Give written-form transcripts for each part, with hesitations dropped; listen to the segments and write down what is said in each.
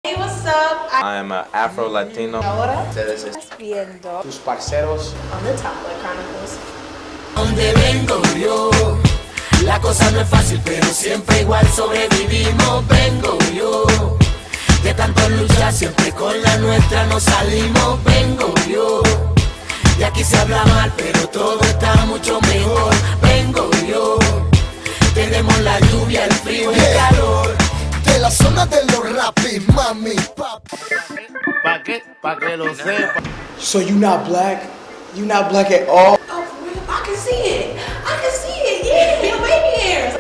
Hey, what's up? I'm an Afro-Latino. Ahora Estás viendo Tus Parceros. on the Tomboy Chronicles. Donde vengo yo, la cosa no es fácil, pero siempre igual sobrevivimos. Vengo yo, de tanto luchar, siempre con la nuestra nos salimos. Vengo yo, y aquí se habla mal, pero todo está mucho mejor. Vengo yo, tenemos la lluvia, el frío y el calor. De la zona de los rapis, mami, papi. ¿Pa' qué? Pa' que lo sepa. So you not black? You not black at all? Oh, for real? I can see it. I can see it. Yeah, your baby hairs.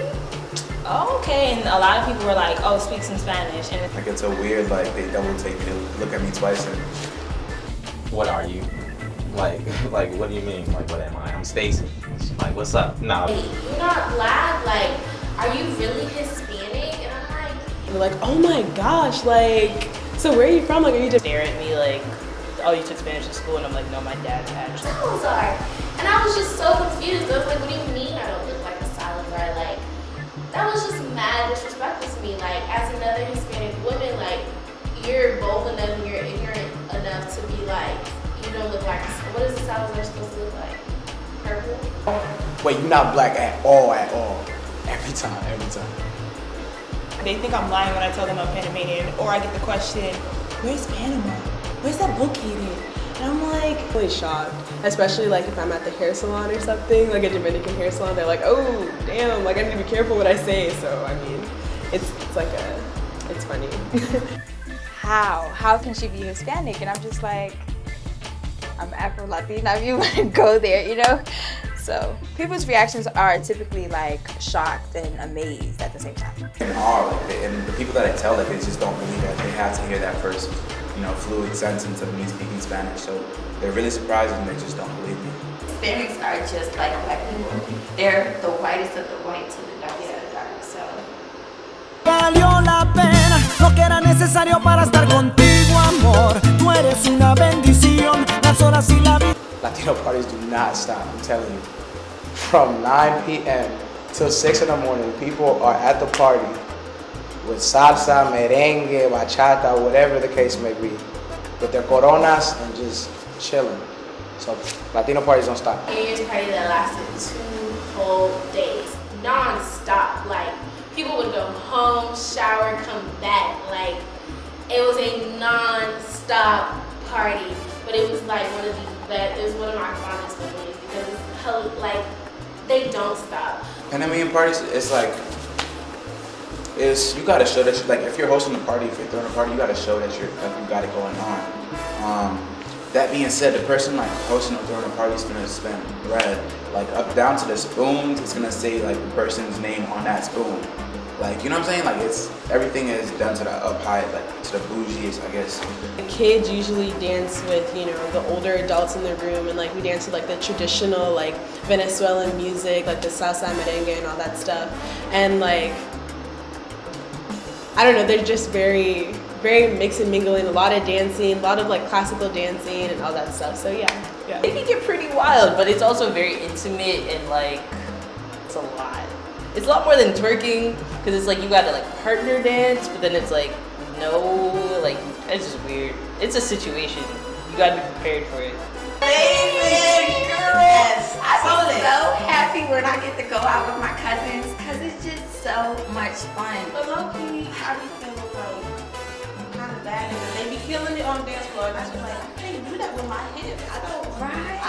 Oh, okay, and a lot of people were like, "Oh, speak some Spanish." And Like it's a weird, like they double take, they look at me twice and what are you? Like what do you mean? Like what am I? I'm Stacy. Like what's up? Nah. You're not black, like, are you really Hispanic? And I'm like, They're like, oh my gosh, like, so where are you from? Like, are you just stare at me like, "Oh, you took Spanish in school," and I'm like, "No, my dad's actually." Salazar. And I was just so confused. I was like, what do you mean I don't look like a Salazar? Like, that was just mad disrespectful to me. Like, as another Hispanic woman, like, you're bold enough and you're ignorant enough to be like, you don't look like, what is a Salazar supposed to look like? Purple? Wait, you not black at all, at all. Every time. They think I'm lying when I tell them I'm Panamanian, or I get the question, where's Panama? Where's that located? And I'm like, really shocked, especially like if I'm at the hair salon or something, like a Dominican hair salon, they're like, oh, damn, like I need to be careful what I say. So, I mean, it's funny. how can she be Hispanic? And I'm just like, I'm Afro-Latina, if you want to go there, you know? So people's reactions are typically like shocked and amazed at the same time. In awe, like and the people that I tell, like they just don't believe that they have to hear that first, fluid sentence of me speaking Spanish. So they're really surprised and they just don't believe me. Hispanics are just like black people. They're the whitest of the white to the darkest of the dark. So. Valió la pena lo que era necesario para estar contigo, amor. Tú eres una bendición, las horas y la vida. Latino parties do not stop, I'm telling you. From 9 p.m. till 6 in the morning, people are at the party with salsa, merengue, bachata, whatever the case may be, with their coronas and just chilling. So Latino parties don't stop. New Year's party that lasted 2 whole days, non-stop. Like, people would go home, shower, come back. Like, it was a non-stop party, but it was like one of my fondest memories because it's like they don't stop. Panamanian parties, it's like, you gotta show that like if you're hosting a party, if you're throwing a party, you gotta show that you got it going on. That being said, the person like hosting or throwing a party is gonna spend bread, like up down to the spoons. It's gonna say like the person's name on that spoon. Like, you know what I'm saying? Like everything is done to the up high, like to the bougies, I guess. The kids usually dance with, the older adults in the room, and like we dance to like the traditional like Venezuelan music, like the salsa, merengue, and all that stuff. And like, I don't know, they're just very, very mix and mingling, a lot of dancing, a lot of like classical dancing and all that stuff. So yeah. It can get pretty wild, but it's also very intimate and like, it's a lot. It's a lot more than twerking, because it's like you gotta like partner dance, but then it's like, no, like, it's just weird. It's a situation. You gotta be prepared for it. Baby girls, I'm so happy when I get to go out with my cousins because it's just so much fun. But low-key, I be feeling like kind of bad, and they be killing it on the dance floor, and I be like, I can't do that with my hips. I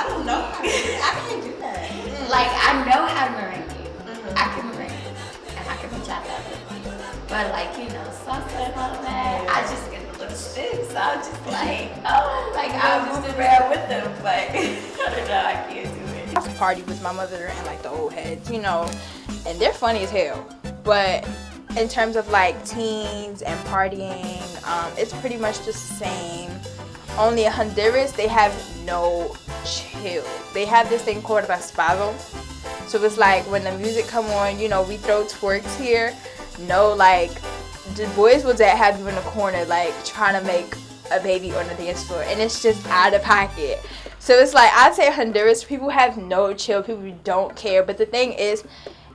don't know how to do it. I can't do that. Like, I know how to merengue. I can merengue and I can bachata. But like, salsa and all that, I just get a little stiff. So I'm just like, I'll move around with them, but I don't know, I can't do it. I party with my mother and like the old heads, and they're funny as hell. But in terms of like teens and partying, it's pretty much the same. Only in Honduras, they have no chill. They have this thing called raspado. So it's like when the music come on, we throw twerks here. No, like the boys will have you in the corner, like trying to make a baby on the dance floor, and it's just out of pocket. So it's like, I'd say Honduras, people have no chill, people don't care. But the thing is,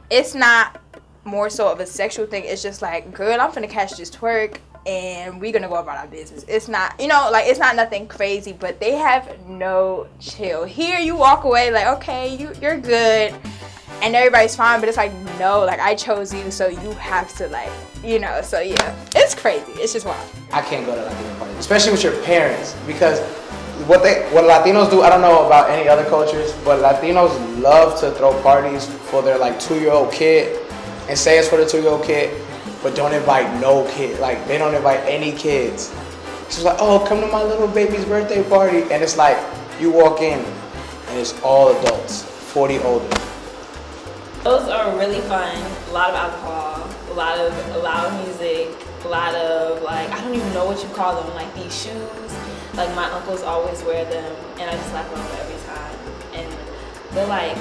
it's not more so of a sexual thing. It's just like, girl, I'm finna catch this twerk. and we're gonna go about our business. It's not, you know, like, it's not nothing crazy, but they have no chill. Here you walk away like, okay, you're good, and everybody's fine, but it's like, no, like, I chose you, so you have to, like, you know. So yeah, it's crazy. It's just wild. I can't go to Latino parties, especially with your parents, because what Latinos do, I don't know about any other cultures, but Latinos love to throw parties for their like 2-year-old kid and say it's for the 2-year-old kid, but don't invite no kid. Like, they don't invite any kids. She's like, oh, come to my little baby's birthday party, and it's like you walk in and it's all adults, 40 older. Those are really fun. A lot of alcohol, a lot of loud music, a lot of, like, I don't even know what you call them, like these shoes. Like, my uncles always wear them, and I just slap on them every time. And they're like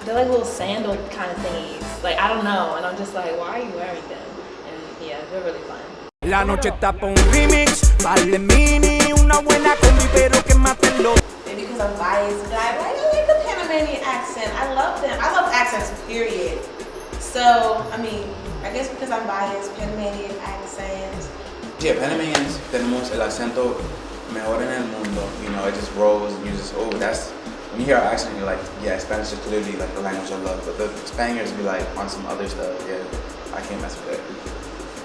little sandal kind of thingies. Like, I don't know, and I'm just like, why are you wearing them? And yeah, they're really fun. La noche está pa' un remix, vale mini, una buena combi, pero que maten los. Maybe because I'm biased, but I like the Panamanian accent. I love them. I love accents, period. So, I mean, I guess because I'm biased, Panamanian accent. Yeah, Panamanians tenemos el acento mejor en el mundo. You know, it just rolls and you just, oh, that's, when you hear our accent, you're like, yeah, Spanish is clearly like the language I love. But the Spaniards be like on some other stuff. Yeah, I can't mess with that.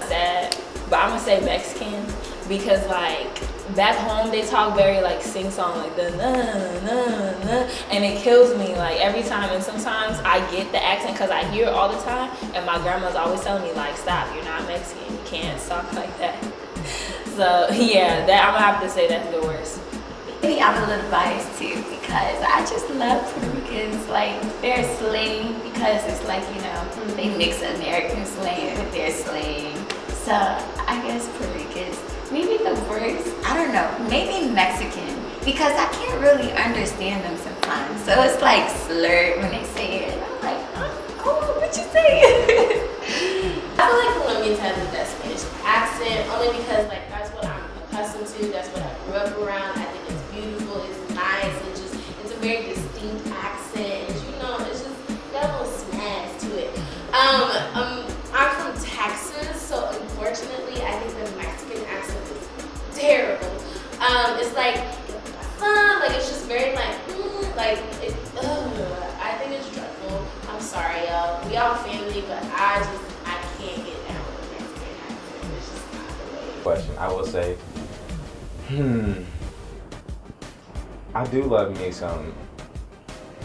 Sad, but I'm gonna say Mexican because, like, back home they talk very like sing song, like the na na na, and it kills me like every time. And sometimes I get the accent because I hear it all the time, and my grandma's always telling me like, stop, you're not Mexican, you can't talk like that. So yeah, that I'm gonna have to say that's the worst. Maybe I'm a little biased too because I just love Puerto Ricans, like their slang, because it's like, you know, they mix American slang with their slang. So I guess Puerto Ricans, maybe the worst, I don't know, maybe Mexican, because I can't really understand them sometimes. So it's like slurred when they say it. I'm like, oh, cool, what you say? I feel like Colombians have the best Spanish accent, only because like that's what I'm accustomed to, that's what I grew up around. I think it's beautiful, it's nice, it's a very distinct accent, and you know, it's just got a little snazz to it. I'm from Texas, so unfortunately I think the Mexican accent is terrible. It's like fun, like it's just very like I think it's dreadful. I'm sorry, y'all. We all family, but I can't get down with the Mexican accent. It's just not the way. Question, I will say, I do love me some.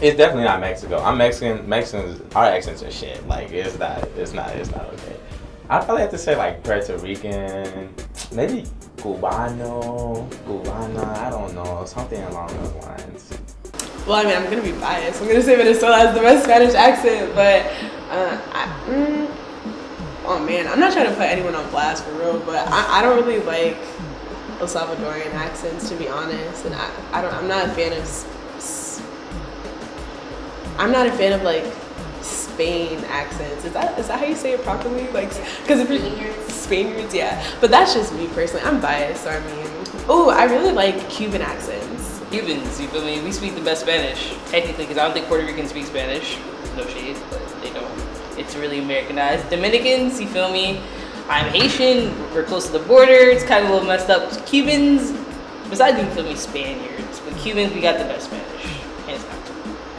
It's definitely not Mexico. I'm Mexican. Mexicans, our accents are shit. Like, it's not okay. I'd probably have to say like Puerto Rican, maybe Cubana, I don't know, something along those lines. Well, I mean, I'm gonna be biased. I'm gonna say Venezuela has the best Spanish accent, but oh man, I'm not trying to put anyone on blast for real, but I don't really like El Salvadorian accents, to be honest, and I'm not a fan of like Spain accents. Is that how you say it properly? Like, because if Spaniards, yeah. But that's just me personally. I'm biased, so I mean, oh, I really like Cuban accents. Cubans, you feel me? We speak the best Spanish, technically, because I don't think Puerto Ricans speak Spanish. No shade, but they don't. It's really Americanized. Dominicans, you feel me? I'm Haitian, we're close to the border, it's kind of a little messed up. Cubans, besides, you feel me, Spaniards, but Cubans, we got the best Spanish, hands down.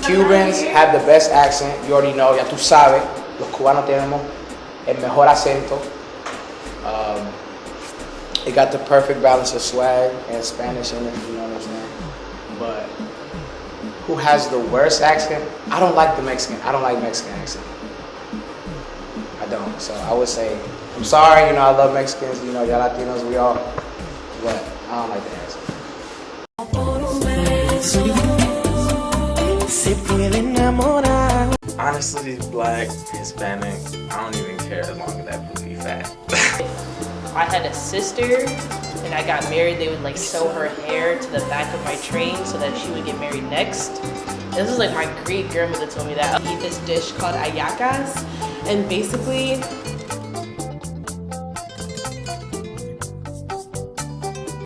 Cubans have the best accent, you already know, ya tú sabes, los cubanos tenemos el mejor acento. It got the perfect balance of swag and Spanish in it, you know what I'm saying? But who has the worst accent? I don't like Mexican accent. I don't, so I would say, I'm sorry, you know, I love Mexicans, you know, y'all Latinos, we all, but I don't like the accent. Honestly, black, Hispanic, I don't even care as long as that booty fat. I had a sister, and I got married, they would like sew her hair to the back of my train so that she would get married next. This was like my great grandmother told me that. I eat this dish called ayacas, and basically